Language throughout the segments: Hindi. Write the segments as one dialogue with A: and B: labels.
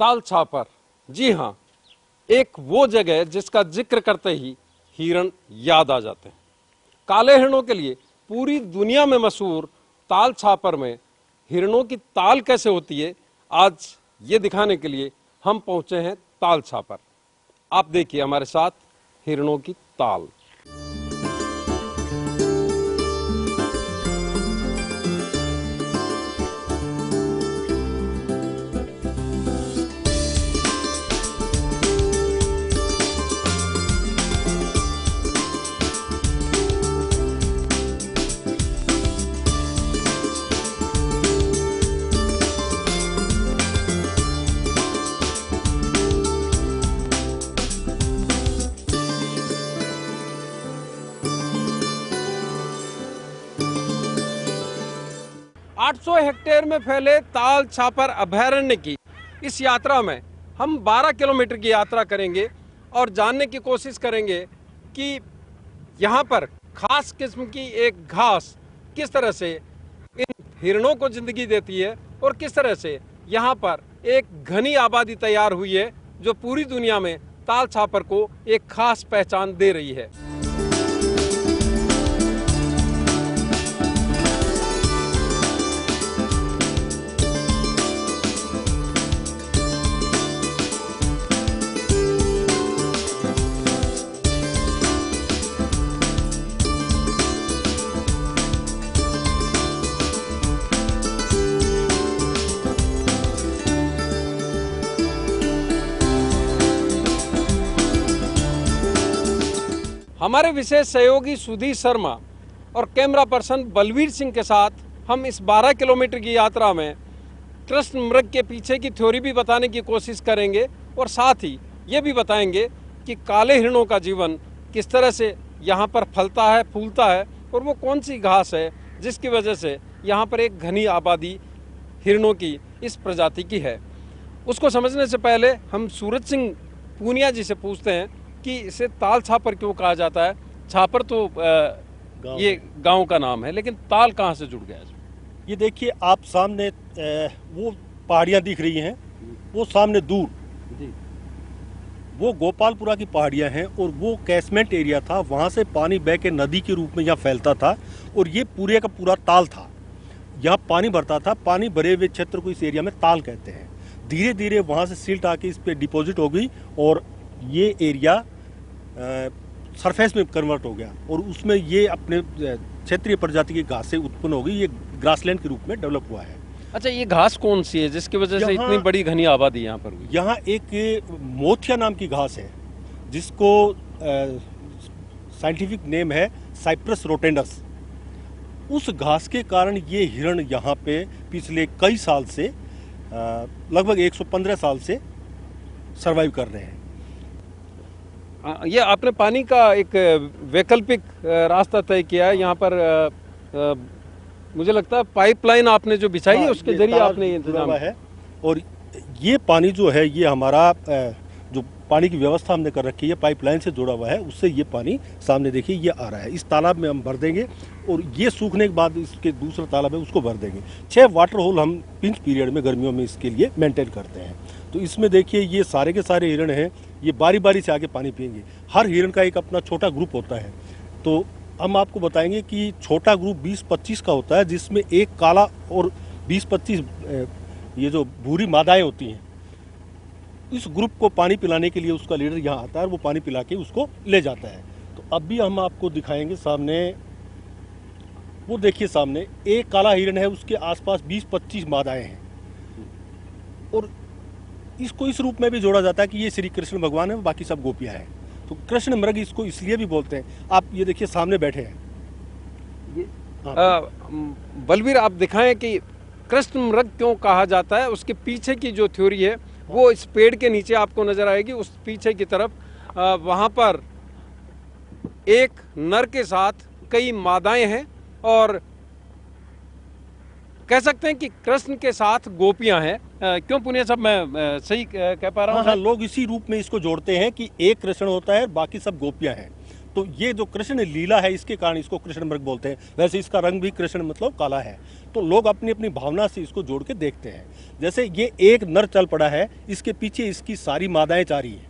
A: ताल छापर, जी हाँ, एक वो जगह जिसका जिक्र करते ही हिरण याद आ जाते हैं। काले हिरणों के लिए पूरी दुनिया में मशहूर ताल छापर में हिरणों की ताल कैसे होती है, आज ये दिखाने के लिए हम पहुंचे हैं ताल छापर। आप देखिए हमारे साथ हिरणों की ताल। आठ 800 हेक्टेयर में फैले ताल छापर अभयारण्य की इस यात्रा में हम 12 किलोमीटर की यात्रा करेंगे और जानने की कोशिश करेंगे कि यहाँ पर खास किस्म की एक घास किस तरह से इन हिरणों को जिंदगी देती है और किस तरह से यहाँ पर एक घनी आबादी तैयार हुई है जो पूरी दुनिया में ताल छापर को एक खास पहचान दे रही है। हमारे विशेष सहयोगी सुधीर शर्मा और कैमरा पर्सन बलवीर सिंह के साथ हम इस 12 किलोमीटर की यात्रा में कृष्ण मृग के पीछे की थ्योरी भी बताने की कोशिश करेंगे और साथ ही ये भी बताएंगे कि काले हिरणों का जीवन किस तरह से यहाँ पर फलता है, फूलता है और वो कौन सी घास है जिसकी वजह से यहाँ पर एक घनी आबादी हिरणों की इस प्रजाति की है। उसको समझने से पहले हम सूरज सिंह पूनिया जी से पूछते हैं कि इसे ताल छापर क्यों कहा जाता है। छापर तो ये गांव का नाम है, लेकिन ताल कहाँ से जुड़ गया इसमें?
B: ये देखिए आप सामने वो पहाड़ियाँ दिख रही हैं, वो सामने दूर जी वो गोपालपुरा की पहाड़ियाँ हैं और वो कैचमेंट एरिया था, वहाँ से पानी बह के नदी के रूप में यहाँ फैलता था और ये पूरे का पूरा ताल था। यहाँ पानी भरता था, पानी भरे हुए क्षेत्र को इस एरिया में ताल कहते हैं। धीरे धीरे वहाँ से सिल्ट आके इस पे डिपॉजिट हो गई और ये एरिया सरफेस में कन्वर्ट हो गया और उसमें ये अपने क्षेत्रीय प्रजाति की घास से उत्पन्न हो गई। ये ग्रासलैंड के रूप में डेवलप हुआ है।
A: अच्छा, ये घास कौन सी है जिसकी वजह से इतनी बड़ी घनी आबादी यहाँ पर हुई?
B: यहाँ एक मोथिया नाम की घास है जिसको साइंटिफिक नेम है साइप्रस रोटेंडस। उस घास के कारण ये हिरण यहाँ पे पिछले कई साल से लगभग 115 साल से सरवाइव कर रहे हैं।
A: ये आपने पानी का एक वैकल्पिक रास्ता तय किया है यहाँ पर। मुझे लगता है पाइपलाइन आपने जो बिछाई है उसके जरिए आपने ये इंतजाम
B: है और ये पानी जो है ये हमारा जो पानी की व्यवस्था हमने कर रखी है पाइपलाइन से जुड़ा हुआ है, उससे ये पानी सामने देखिए ये आ रहा है। इस तालाब में हम भर देंगे और ये सूखने के बाद इसके दूसरा तालाब है उसको भर देंगे। 6 वाटर होल हम पिंच पीरियड में गर्मियों में इसके लिए मेंटेन करते हैं। तो इसमें देखिए ये सारे के सारे हिरण हैं, ये बारी बारी से आके पानी पिएंगे। हर हिरण का एक अपना छोटा ग्रुप होता है। तो हम आपको बताएंगे कि छोटा ग्रुप 20-25 का होता है जिसमें एक काला और 20-25 ये जो भूरी मादाएं होती हैं। इस ग्रुप को पानी पिलाने के लिए उसका लीडर यहाँ आता है और वो पानी पिला के उसको ले जाता है। तो अब भी हम आपको दिखाएंगे सामने, वो देखिए सामने एक काला हिरण है, उसके आसपास 20-25 मादाएं हैं और इसको इस रूप में भी जोड़ा जाता है कि ये श्री कृष्ण भगवान है, बाकी सब गोपियां हैं। तो कृष्ण मृग इसको इसलिए भी बोलते हैं। आप ये देखिए सामने बैठे हैं।
A: बलवीर, आप दिखाएं कि कृष्ण मृग क्यों कहा जाता है। उसके पीछे की जो थ्योरी है वो इस पेड़ के नीचे आपको नजर आएगी। उस पीछे की तरफ वहां पर एक नर के साथ कई मादाएं हैं और कह सकते हैं कि कृष्ण के साथ गोपियां हैं। क्यों पुनिया साहब, मैं सही कह पा रहा हूँ?
B: हाँ, लोग इसी रूप में इसको जोड़ते हैं कि एक कृष्ण होता है बाकी सब गोपियां हैं। तो ये जो कृष्ण लीला है इसके कारण इसको कृष्ण मृग बोलते हैं। वैसे इसका रंग भी कृष्ण मतलब काला है। तो लोग अपनी अपनी भावना से इसको जोड़ के देखते हैं। जैसे ये एक नर चल पड़ा है, इसके पीछे इसकी सारी मादाएं चाह रही हैं,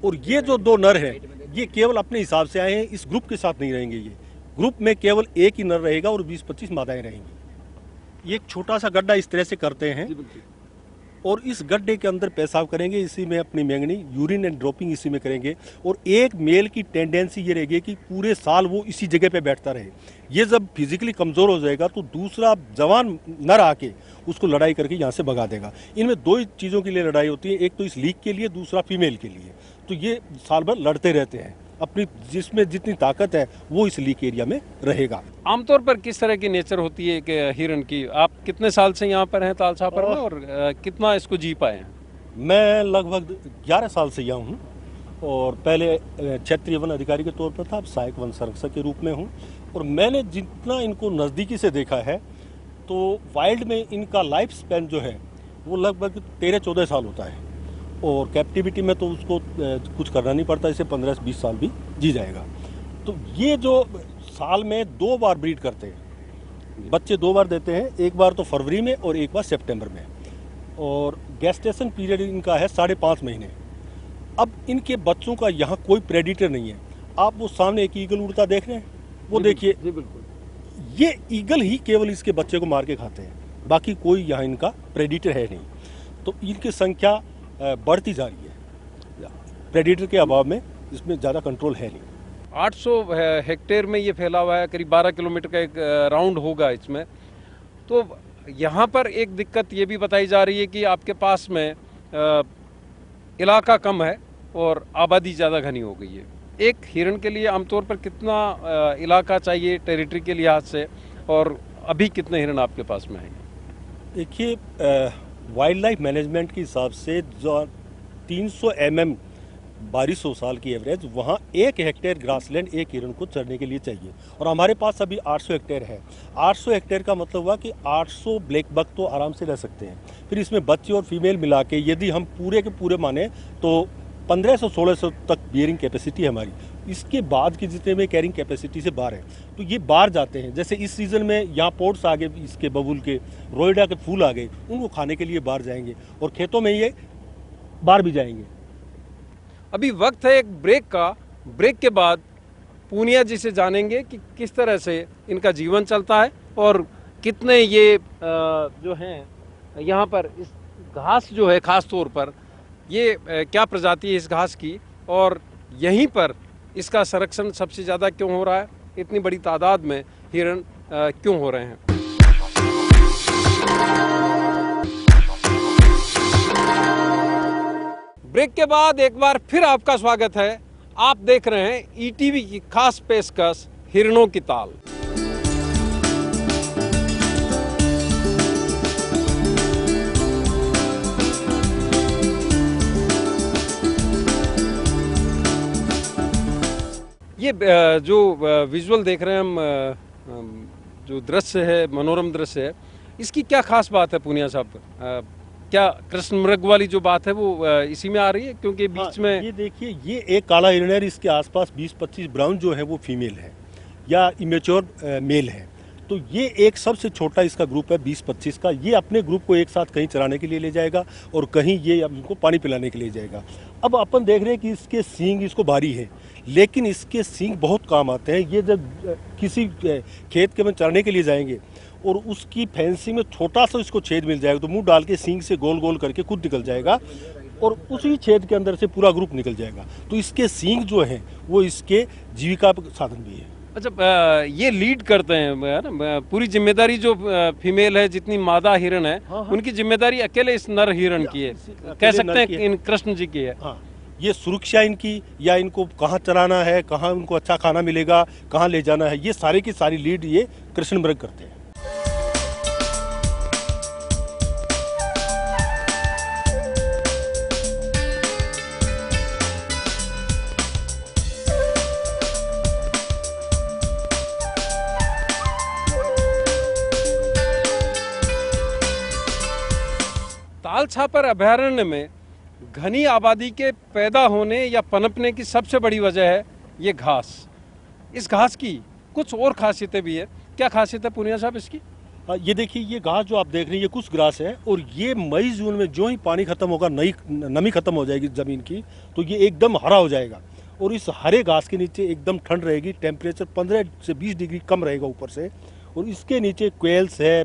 B: और ये जो दो नर हैं ये केवल अपने हिसाब से आए हैं, इस ग्रुप के साथ नहीं रहेंगे। ये ग्रुप में केवल एक ही नर रहेगा और 20-25 मादाएं रहेंगी। ये एक छोटा सा गड्ढा इस तरह से करते हैं और इस गड्ढे के अंदर पेशाब करेंगे, इसी में अपनी मैंगनी यूरिन एंड ड्रॉपिंग इसी में करेंगे। और एक मेल की टेंडेंसी ये रहेगी कि पूरे साल वो इसी जगह पे बैठता रहे। ये जब फिजिकली कमज़ोर हो जाएगा तो दूसरा जवान नर आके उसको लड़ाई करके यहाँ से भगा देगा। इनमें दो ही चीज़ों के लिए लड़ाई होती है, एक तो इस लीग के लिए, दूसरा फीमेल के लिए। तो ये साल भर लड़ते रहते हैं, अपनी जिसमें जितनी ताकत है वो इस लीग एरिया में रहेगा।
A: आमतौर पर किस तरह की नेचर होती है एक हिरन की? आप कितने साल से यहाँ पर हैं तालछापर में, और कितना इसको जी पाए हैं?
B: मैं लगभग 11 साल से यहाँ हूँ और पहले क्षेत्रीय वन अधिकारी के तौर पर था, अब सहायक वन संरक्षक के रूप में हूँ। और मैंने जितना इनको नज़दीकी से देखा है तो वाइल्ड में इनका लाइफ स्पैन जो है वो लगभग 13-14 साल होता है, और कैप्टिविटी में तो उसको कुछ करना नहीं पड़ता, इसे 15-20 साल भी जी जाएगा। तो ये जो साल में 2 बार ब्रीड करते हैं, बच्चे 2 बार देते हैं, एक बार तो फरवरी में और एक बार सितंबर में, और गेस्टेशन पीरियड इनका है 5.5 महीने। अब इनके बच्चों का यहाँ कोई प्रेडिटर नहीं है। आप वो सामने एक ईगल उड़ता देख रहे हैं, वो देखिए, ये ईगल ही केवल इसके बच्चे को मार के खाते हैं, बाकी कोई यहाँ इनका प्रेडिटर है नहीं। तो इनकी संख्या बढ़ती जा रही है, प्रेडिटर के अभाव में इसमें ज़्यादा कंट्रोल है नहीं।
A: 800 हेक्टेयर में ये फैला हुआ है, करीब 12 किलोमीटर का एक राउंड होगा इसमें। तो यहाँ पर एक दिक्कत ये भी बताई जा रही है कि आपके पास में इलाका कम है और आबादी ज़्यादा घनी हो गई है। एक हिरण के लिए आमतौर पर कितना इलाका चाहिए टेरिटरी के लिहाज से, और अभी कितने हिरण आपके पास में हैं?
B: देखिए, वाइल्ड लाइफ मैनेजमेंट के हिसाब से जो 300 mm 1200 साल की एवरेज, वहाँ 1 हेक्टेयर ग्रासलैंड एक हिरण को चरने के लिए चाहिए, और हमारे पास अभी 800 हेक्टेयर है। 800 हेक्टेयर का मतलब हुआ कि 800 ब्लैक बक तो आराम से रह सकते हैं। फिर इसमें बच्चे और फीमेल मिला के यदि हम पूरे के पूरे माने तो 1500-1600 तक बियरिंग कैपेसिटी है हमारी। इसके बाद की जितने में कैरिंग कैपेसिटी से बाहर है, तो ये बाहर जाते हैं। जैसे इस सीज़न में यहाँ पोर्ट्स आ गए, इसके बबूल के, रोइडा के फूल आ गए, उनको खाने के लिए बाहर जाएंगे, और खेतों में ये बाहर भी जाएंगे।
A: अभी वक्त है एक ब्रेक का। ब्रेक के बाद पूनिया जी से जानेंगे कि किस तरह से इनका जीवन चलता है, और कितने ये जो हैं यहाँ पर इस घास जो है, ख़ास तौर पर ये क्या प्रजाति है इस घास की, और यहीं पर इसका संरक्षण सबसे ज़्यादा क्यों हो रहा है, इतनी बड़ी तादाद में हिरण क्यों हो रहे हैं। ब्रेक के बाद एक बार फिर आपका स्वागत है। आप देख रहे हैं ईटीवी की खास पेशकश हिरणों की ताल। ये जो विजुअल देख रहे हैं हम, जो दृश्य है, मनोरम दृश्य है, इसकी क्या खास बात है पूनिया साहब? क्या कृष्ण मृग वाली जो बात है वो इसी में आ रही है? क्योंकि बीच में
B: ये देखिए, ये एक काला हिरण है, इसके आसपास 20-25 ब्राउन जो है वो फीमेल है या इमेच्योर मेल है। तो ये एक सबसे छोटा इसका ग्रुप है 20-25 का। ये अपने ग्रुप को एक साथ कहीं चराने के लिए ले जाएगा और कहीं ये इनको पानी पिलाने के लिए जाएगा। अब अपन देख रहे हैं कि इसके सींग इसको भारी है, लेकिन इसके सींग बहुत काम आते हैं। ये जब किसी खेत के में चराने के लिए जाएंगे और उसकी फेंसिंग में छोटा सा इसको छेद मिल जाएगा, तो मुंह डाल के सींग से गोल गोल करके खुद निकल जाएगा और उसी छेद के अंदर से पूरा ग्रुप निकल जाएगा। तो इसके सींग जो हैं वो इसके जीविका साधन भी है।
A: अच्छा, ये लीड करते हैं ना, पूरी जिम्मेदारी जो फीमेल है, जितनी मादा हिरण है, हाँ, उनकी जिम्मेदारी अकेले इस नर हिरण की है, कह सकते हैं इन कृष्ण जी की है।
B: हाँ, ये सुरक्षा इनकी, या इनको कहाँ चराना है, कहाँ उनको अच्छा खाना मिलेगा, कहाँ ले जाना है, ये सारी की सारी लीड ये कृष्ण मृग करते हैं।
A: तालछापर अभयारण्य में घनी आबादी के पैदा होने या पनपने की सबसे बड़ी वजह है ये घास, इस घास की कुछ और खासियतें भी है। क्या खासियत है पूनिया साहब इसकी?
B: ये देखिए, ये घास जो आप देख रहे हैं ये कुछ ग्रास है, और ये मई जून में जो ही पानी खत्म होगा, नई नमी खत्म हो जाएगी ज़मीन की, तो ये एकदम हरा हो जाएगा। और इस हरे घास के नीचे एकदम ठंड रहेगी, टेम्परेचर 15 से 20 डिग्री कम रहेगा ऊपर से। और इसके नीचे क्वेल्स है,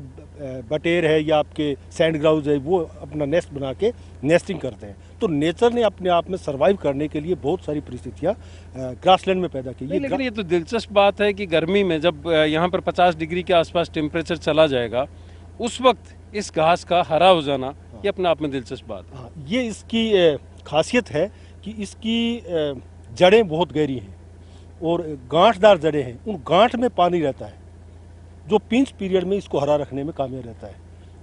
B: बटेर है, या आपके सैंड ग्राउज है, वो अपना नेस्ट बना के नेस्टिंग करते हैं। तो नेचर ने अपने आप में सर्वाइव करने के लिए बहुत सारी परिस्थितियाँ ग्रासलैंड में पैदा की।
A: लेकिन ये तो दिलचस्प बात है कि गर्मी में जब यहाँ पर 50 डिग्री के आसपास टेम्परेचर चला जाएगा, उस वक्त इस घास का हरा हो जाना, ये अपने आप में दिलचस्प बात है।
B: ये इसकी खासियत है कि इसकी जड़ें बहुत गहरी हैं और गांठदार जड़ें हैं। उन गांठ में पानी रहता है जो पिंच पीरियड में इसको हरा रखने में कामयाब रहता है।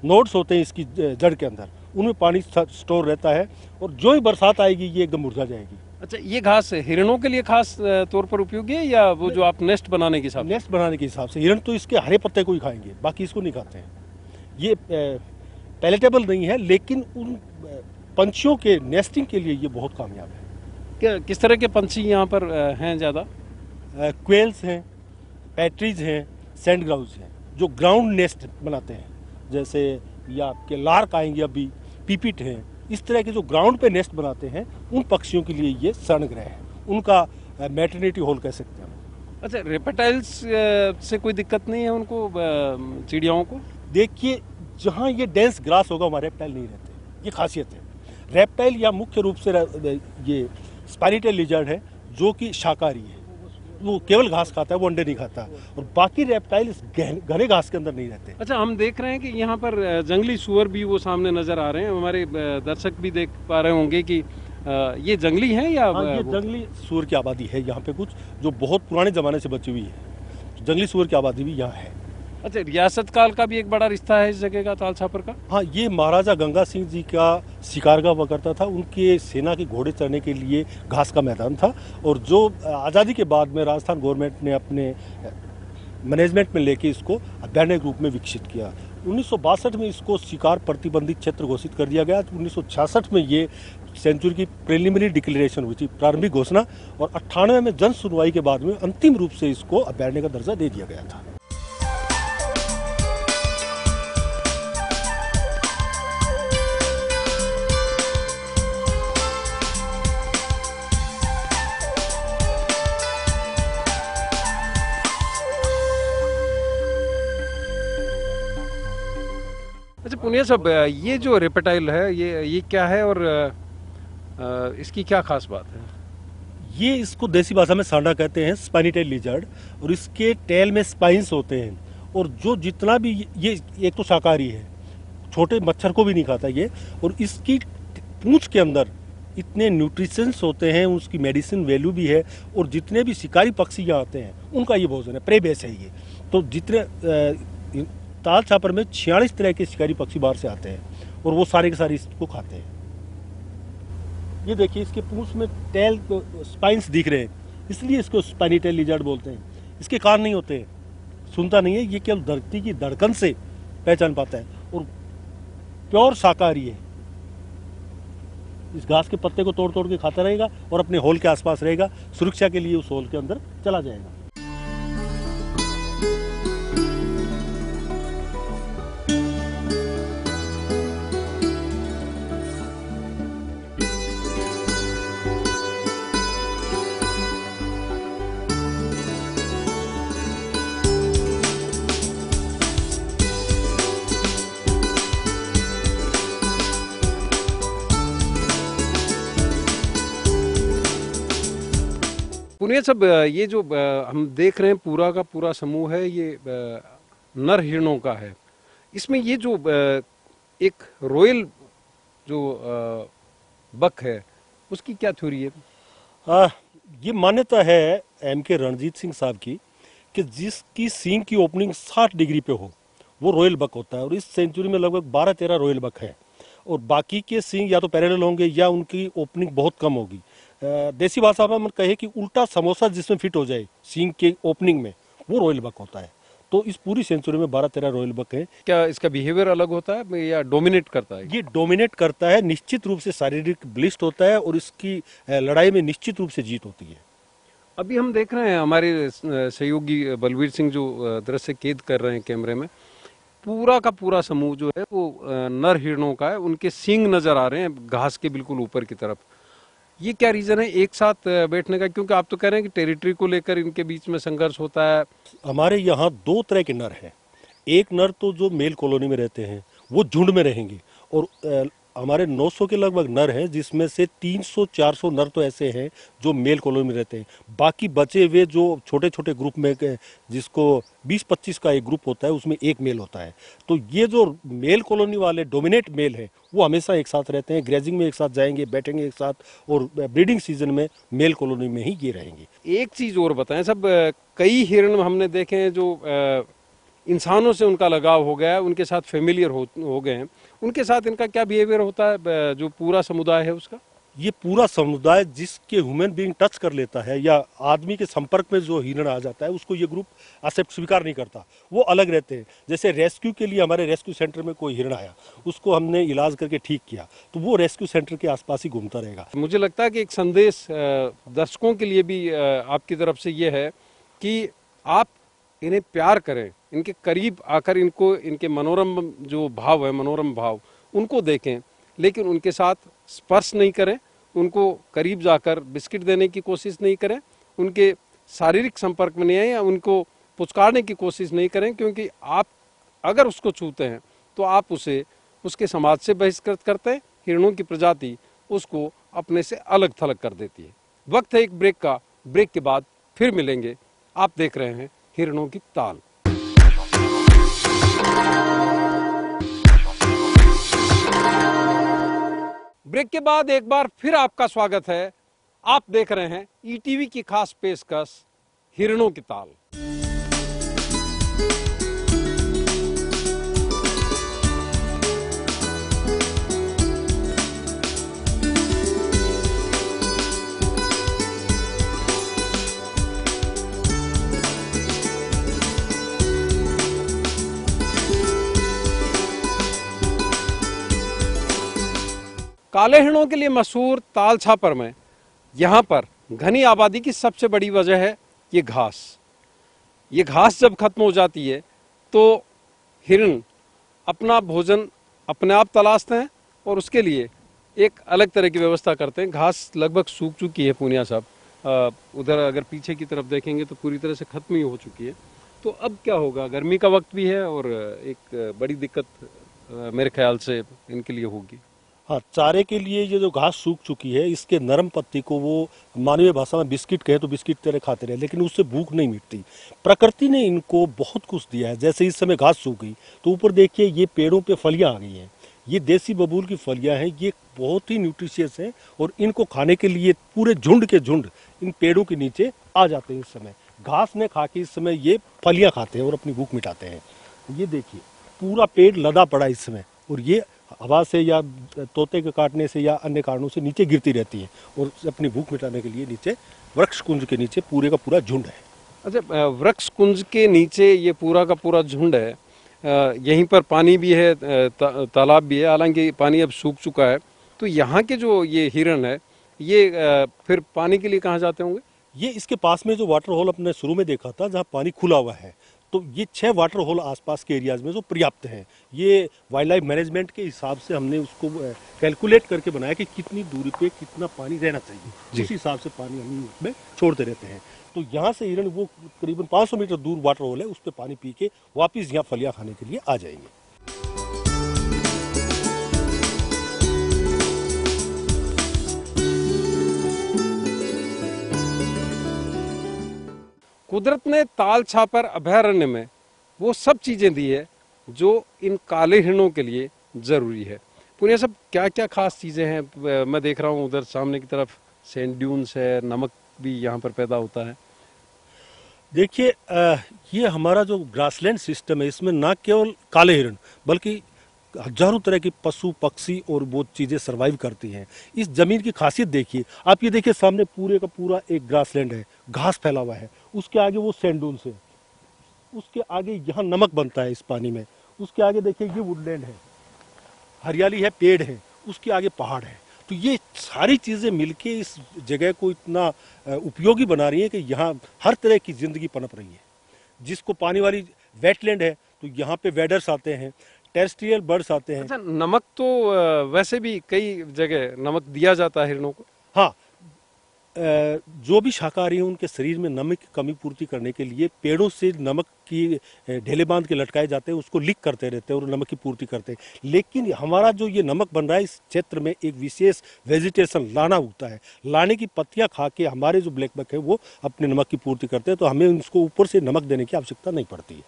B: नोड्स होते हैं इसकी जड़ के अंदर, उनमें पानी स्टोर रहता है, और जो ही बरसात आएगी ये एकदम मुरझा जाएगी।
A: अच्छा, ये घास हिरणों के लिए खास तौर पर उपयोगी है, या वो जो आप नेस्ट बनाने के हिसाब से?
B: नेस्ट बनाने के हिसाब से। हिरण तो इसके हरे पत्ते को ही खाएंगे, बाकी इसको नहीं खाते हैं। ये पैलेटेबल नहीं है, लेकिन उन पंछियों के नेस्टिंग के लिए ये बहुत कामयाब है।
A: किस तरह के पंछी यहाँ पर हैं ज़्यादा?
B: क्वेल्स हैं, पैट्रीज हैं, सैंड ग्राउज हैं, जो ग्राउंड नेस्ट बनाते हैं। जैसे ये आपके लार्क आएंगे अभी, पीपिट हैं, इस तरह के जो ग्राउंड पे नेस्ट बनाते हैं, उन पक्षियों के लिए ये शरणगृह है। उनका मैटरनिटी हॉल कह सकते हैं।
A: अच्छा, रेप्टाइल्स से कोई दिक्कत नहीं है उनको, चिड़ियाओं को?
B: देखिए, जहाँ ये डेंस ग्रास होगा वहाँ रेप्टाइल नहीं रहते, ये खासियत है। रेप्टाइल या मुख्य रूप से ये स्पाइनिटेल लिजर्ड है, जो कि शाकाहारी है, वो केवल घास खाता है, वो अंडे नहीं खाता। और बाकी रेप्टाइल इस घने घास के अंदर नहीं रहते।
A: अच्छा, हम देख रहे हैं कि यहाँ पर जंगली सुअर भी वो सामने नजर आ रहे हैं। हमारे दर्शक भी देख पा रहे होंगे कि ये जंगली हैं या
B: ये जंगली सुअर की आबादी है यहाँ पे कुछ, जो बहुत पुराने ज़माने से बची हुई है। जंगली सुअर की आबादी भी यहाँ है।
A: अच्छा, रियासत काल का भी एक बड़ा रिश्ता है इस जगह का, ताल छापर का?
B: हाँ, ये महाराजा गंगा सिंह जी का शिकारगाह हुआ करता था। उनके सेना के घोड़े चढ़ने के लिए घास का मैदान था, और जो आज़ादी के बाद में राजस्थान गवर्नमेंट ने अपने मैनेजमेंट में लेके इसको अभयारण्य के रूप में विकसित किया। 1962 में इसको शिकार प्रतिबंधित क्षेत्र घोषित कर दिया गया। 1966 में ये सेंचुरी की प्रिलिमिनरी डिक्लेरेशन हुई थी, प्रारंभिक घोषणा, और 98 में जन सुनवाई के बाद में अंतिम रूप से इसको अभयारण्य का दर्जा दे दिया गया था।
A: अच्छा पुनिया साहब, ये जो रेप्टाइल है, ये क्या है और इसकी क्या खास बात है?
B: ये इसको देसी भाषा में सांडा कहते हैं, स्पाइनिटेल लिजर्ड, और इसके टेल में स्पाइंस होते हैं। और जो जितना भी ये एक तो शाकाहारी है, छोटे मच्छर को भी नहीं खाता ये, और इसकी पूंछ के अंदर इतने न्यूट्रिशंस होते हैं, उसकी मेडिसिन वैल्यू भी है। और जितने भी शिकारी पक्षी यहाँ आते हैं उनका ये भोजन है, प्रे बेस है ये। तो जितने ताल छापर में 46 तरह के शिकारी पक्षी बाहर से आते हैं, और वो सारे के सारे इसको खाते हैं। ये देखिए, इसके पूंछ में टेल स्पाइंस दिख रहे हैं, इसलिए इसको स्पाइनिटेल लिजर्ड बोलते हैं। इसके कान नहीं होते, सुनता नहीं है, ये केवल धरती की धड़कन से पहचान पाता है, और प्योर शाकाहारी है। इस घास के पत्ते को तोड़ तोड़ के खाता रहेगा और अपने होल के आसपास रहेगा। सुरक्षा के लिए उस होल के अंदर चला जाएगा।
A: पुनिया साहब, ये जो हम देख रहे हैं पूरा का पूरा समूह है, ये नर हिरणों का है। इसमें ये जो एक रॉयल जो बक है, उसकी क्या थ्योरी है?
B: ये मान्यता है M.K. रणजीत सिंह साहब की, कि जिसकी सींग की ओपनिंग 60 डिग्री पे हो वो रॉयल बक होता है। और इस सेंचुरी में लगभग 12-13 रॉयल बक है, और बाकी के सींग या तो पैरेलल होंगे या उनकी ओपनिंग बहुत कम होगी। देसी भाषा में हम कहे कि उल्टा समोसा जिसमें फिट हो जाए सींग के ओपनिंग में, वो रॉयल बक होता है। तो इस पूरी सेंचुरी में 12-13 रॉयल बक हैं।
A: क्या इसका बिहेवियर अलग होता है या डोमिनेट करता है?
B: ये डोमिनेट करता है, निश्चित रूप से शारीरिक बलिष्ठ होता है, और इसकी लड़ाई में निश्चित रूप से जीत होती है।
A: अभी हम देख रहे हैं हमारे सहयोगी बलवीर सिंह जो दृश्य कैद कर रहे हैं कैमरे में। पूरा का पूरा समूह जो है वो नर हिरणों का है। उनके सींग नजर आ रहे हैं घास के बिल्कुल ऊपर की तरफ। ये क्या रीजन है एक साथ बैठने का? क्योंकि आप तो कह रहे हैं कि टेरिटरी को लेकर इनके बीच में संघर्ष होता है।
B: हमारे यहाँ दो तरह के नर हैं। एक नर तो जो मेल कॉलोनी में रहते हैं वो झुंड में रहेंगे, और हमारे 900 के लगभग नर हैं, जिसमें से 300-400 नर तो ऐसे हैं जो मेल कॉलोनी में रहते हैं। बाकी बचे हुए जो छोटे छोटे ग्रुप में जिसको 20-25 का एक ग्रुप होता है, उसमें एक मेल होता है। तो ये जो मेल कॉलोनी वाले डोमिनेट मेल हैं वो हमेशा एक साथ रहते हैं, ग्रेजिंग में एक साथ जाएंगे, बैठेंगे एक साथ, और ब्रीडिंग सीजन में मेल कॉलोनी में ही ये रहेंगे।
A: एक चीज और बताएं सब, कई हिरण हमने देखे हैं जो इंसानों से उनका लगाव हो गया है, उनके साथ फेमिलियर हो गए हैं। उनके साथ इनका क्या बिहेवियर होता है जो पूरा समुदाय है उसका?
B: ये पूरा समुदाय जिसके ह्यूमन बीइंग टच कर लेता है या आदमी के संपर्क में जो हिरण आ जाता है, उसको ये ग्रुप एक्सेप्ट स्वीकार नहीं करता, वो अलग रहते हैं। जैसे रेस्क्यू के लिए हमारे रेस्क्यू सेंटर में कोई हिरण आया, उसको हमने इलाज करके ठीक किया, तो वो रेस्क्यू सेंटर के आसपास ही घूमता रहेगा।
A: मुझे लगता है कि एक संदेश दर्शकों के लिए भी आपकी तरफ से ये है कि आप इन्हें प्यार करें, इनके करीब आकर इनको, इनके मनोरम जो भाव है, मनोरम भाव, उनको देखें, लेकिन उनके साथ स्पर्श नहीं करें, उनको करीब जाकर बिस्किट देने की कोशिश नहीं करें, उनके शारीरिक संपर्क में नहीं आए, उनको पुचकारने की कोशिश नहीं करें, क्योंकि आप अगर उसको छूते हैं तो आप उसे उसके समाज से बहिष्कृत करते हैं। हिरणों की प्रजाति उसको अपने से अलग थलग कर देती है। वक्त है एक ब्रेक का, ब्रेक के बाद फिर मिलेंगे। आप देख रहे हैं हिरणों की ताल। ब्रेक के बाद एक बार फिर आपका स्वागत है। आप देख रहे हैं ईटीवी की खास पेशकश हिरणों की ताल। काले हिरणों के लिए मशहूर ताल छापर में यहाँ पर घनी आबादी की सबसे बड़ी वजह है ये घास। ये घास जब खत्म हो जाती है तो हिरण अपना भोजन अपने आप तलाशते हैं और उसके लिए एक अलग तरह की व्यवस्था करते हैं। घास लगभग सूख चुकी है पूर्णिया साहब, उधर अगर पीछे की तरफ देखेंगे तो पूरी तरह से खत्म ही हो चुकी है। तो अब क्या होगा? गर्मी का वक्त भी है और एक बड़ी दिक्कत मेरे ख्याल से इनके लिए होगी।
B: हाँ, चारे के लिए ये जो घास सूख चुकी है, इसके नरम पत्ती को वो मानवीय भाषा में बिस्किट कहे तो बिस्किट तरह खाते रहे, लेकिन उससे भूख नहीं मिटती। प्रकृति ने इनको बहुत कुछ दिया है। जैसे इस समय घास सूख गई तो ऊपर देखिए ये पेड़ों पे फलियां आ गई हैं। ये देसी बबूल की फलियां हैं, ये बहुत ही न्यूट्रिशियस हैं, और इनको खाने के लिए पूरे झुंड के झुंड इन पेड़ों के नीचे आ जाते हैं। इस समय घास ने खा के इस समय ये फलियां खाते हैं और अपनी भूख मिटाते हैं। ये देखिए पूरा पेड़ लदा पड़ा इस समय, और ये हवा से या तोते के काटने से या अन्य कारणों से नीचे गिरती रहती है, और अपनी भूख मिटाने के लिए नीचे वृक्ष कुंज के नीचे पूरे का पूरा झुंड है।
A: अच्छा, वृक्ष कुंज के नीचे ये पूरा का पूरा झुंड है। यहीं पर पानी भी है, तालाब भी है, हालांकि पानी अब सूख चुका है। तो यहाँ के जो ये हिरण है ये फिर पानी के लिए कहाँ जाते होंगे?
B: ये इसके पास में जो वाटर होल अपने शुरू में देखा था जहाँ पानी खुला हुआ है, तो ये 6 वाटर होल आसपास के एरियाज में जो पर्याप्त हैं। ये वाइल्ड लाइफ मैनेजमेंट के हिसाब से हमने उसको कैलकुलेट करके बनाया कि कितनी दूरी पे कितना पानी रहना चाहिए, उस हिसाब से पानी हम उसमें छोड़ते रहते हैं। तो यहाँ से हिरण वो करीबन 500 मीटर दूर वाटर होल है, उस पर पानी पी के वापिस यहाँ फलियाँ खाने के लिए आ जाएंगे।
A: कुदरत ने ताल छापर अभयारण्य में वो सब चीजें दी है जो इन काले हिरणों के लिए जरूरी है। पुण्य सब क्या क्या खास चीजें हैं? मैं देख रहा हूँ उधर सामने की तरफ सैंड ड्यून्स है, नमक भी यहाँ पर पैदा होता है।
B: देखिए ये हमारा जो ग्रासलैंड सिस्टम है, इसमें ना केवल काले हिरण बल्कि हजारों तरह की पशु पक्षी और वो चीज़ें सर्वाइव करती हैं। इस जमीन की खासियत देखिए आप, ये देखिए सामने पूरे का पूरा एक ग्रासलैंड है, घास फैला हुआ है, उसके आगे वो सैंड ड्यून्स है, उसके आगे यहाँ नमक बनता है इस पानी में, उसके आगे देखिए ये वुडलैंड है, हरियाली है, पेड़ है, उसके आगे पहाड़ है। तो ये सारी चीज़ें मिलके इस जगह को इतना उपयोगी बना रही हैं कि यहाँ हर तरह की ज़िंदगी पनप रही है। जिसको पानी वाली वेटलैंड है तो यहाँ पे वेडर्स आते हैं, टेरेस्ट्रियल बर्ड्स आते हैं।
A: अच्छा, नमक तो वैसे भी कई जगह नमक दिया जाता है हिरणों को।
B: हाँ, जो भी शाकाहारी हैं उनके शरीर में नमक की कमी पूर्ति करने के लिए पेड़ों से नमक की ढेले बांध के लटकाए जाते हैं, उसको लीक करते रहते हैं और नमक की पूर्ति करते हैं। लेकिन हमारा जो ये नमक बन रहा है इस क्षेत्र में एक विशेष वेजिटेशन लाना उगता है, लाने की पत्तियां खा के हमारे जो ब्लैक बक है वो अपने नमक की पूर्ति करते हैं, तो हमें उसको ऊपर से नमक देने की आवश्यकता नहीं पड़ती है।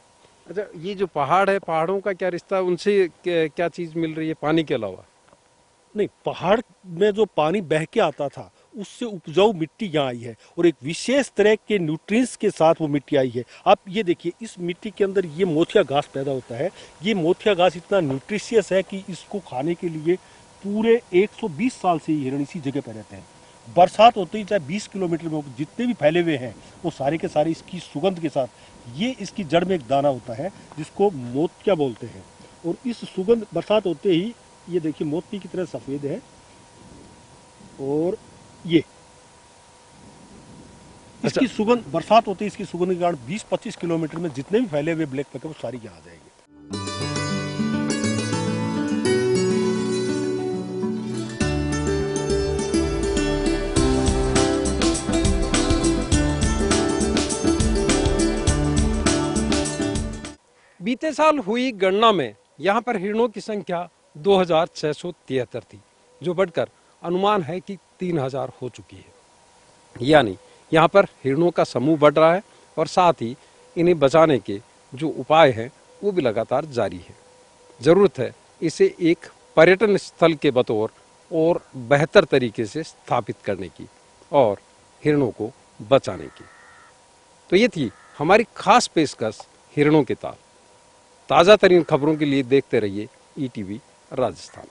A: अच्छा, ये जो पहाड़ है, पहाड़ों का क्या रिश्ता, उनसे क्या चीज़ मिल रही है पानी के अलावा?
B: नहीं, पहाड़ में जो पानी बह के आता था उससे उपजाऊ मिट्टी यहाँ आई है और एक विशेष तरह के न्यूट्रिएंट्स के साथ वो मिट्टी आई है। आप ये देखिए, इस मिट्टी के अंदर ये मोथिया घास पैदा होता है। ये मोथिया घास इतना न्यूट्रिशियस है कि इसको खाने के लिए पूरे 120 साल से हिरण इसी जगह पर रहते हैं। बरसात होते ही चाहे 20 किलोमीटर में जितने भी फैले हुए हैं वो सारे के सारे इसकी सुगंध के साथ, ये इसकी जड़ में एक दाना होता है जिसको मोतिया बोलते हैं, और इस सुगंध बरसात होते ही ये देखिए मोती की तरह सफ़ेद है, और ये इसकी सुगंध बरसात होती है, इसकी सुगंध के कारण 20-25 किलोमीटर में जितने भी फैले हुए ब्लैक बक है वो सारी यहाँ आ जाएंगे।
A: बीते साल हुई गणना में यहाँ पर हिरणों की संख्या 2673 थी, जो बढ़कर अनुमान है कि 3000 हो चुकी है। यानी यहाँ पर हिरणों का समूह बढ़ रहा है और साथ ही इन्हें बचाने के जो उपाय हैं वो भी लगातार जारी है। ज़रूरत है इसे एक पर्यटन स्थल के बतौर और बेहतर तरीके से स्थापित करने की और हिरणों को बचाने की। तो ये थी हमारी खास पेशकश हिरणों के ताल। ताज़ा तरीन खबरों के लिए देखते रहिए ETV राजस्थान।